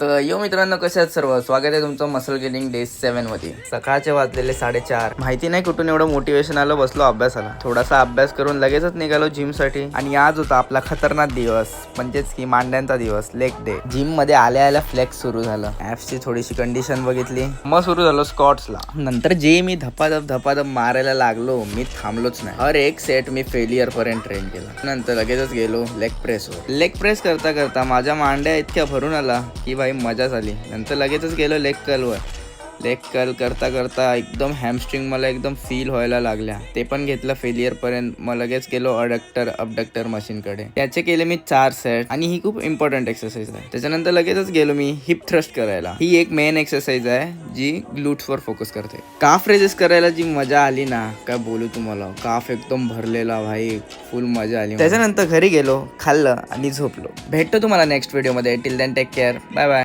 तर यो मित्रांनो, कसे आहेत सर्व? स्वागत आहे तुमचं मसल गेनिंग डे 7 मध्ये. सकाळचे वाजलेले 4:30. माहिती नाही कुठून एवढं मोटिवेशन आलं, बसलो अभ्यासाला. थोडासा अभ्यास करून लगेचच निघालो जिम साठी. आणि आज होता आपला खतरनाक दिवस, म्हणजेच की मांड्यांचा दिवस, लेग डे. जिम मध्ये आल्या आल्या फ्लेक्स सुरू झालं. ऍप्सची थोडीशी कंडिशन बघितली, मग सुरू झालो स्क्वॉट्सला. नंतर जे मी धपाधप मारायला लागलो, मी थांबलोच नाही. हर एक सेट मी फेलियर पर्यंत ट्रेन केला. नंतर लगेचच गेलो लेग प्रेसवर. लेग प्रेस करता करता माझ्या मांड्या इतक्या भरून आला की मजा झाली. नंतर लगेचच गेलो लेग कर्लवर. लेग कर्ल करता करता एकदम हॅमस्ट्रिंग मला एकदम फील व्हायला लागल्या. ते पण घेतलं फेलियर पर्यंत. मग लगेच गेलो अडक्टर अबडक्टर मशीन कडे. त्याचे केले मी 4 सेट आणि ही खूप इम्पॉर्टंट एक्सरसाइज आहे. त्याच्यानंतर लगेचच गेलो मी हिप थ्रस्ट करायला. ही एक मेन एक्सरसाइज आहे जी ग्लूट्स वर फोकस करते. काफ रेजेस करायला जी मजा आली ना, काय बोलू तुम्हाला. काफ एकदम भरलेला भाई, फुल मजा आली. त्याच्यानंतर घरी गेलो, खाल्लं आणि झोपलो. भेटतो तुम्हाला नेक्स्ट व्हिडिओ मध्ये. Till then take care, bye bye.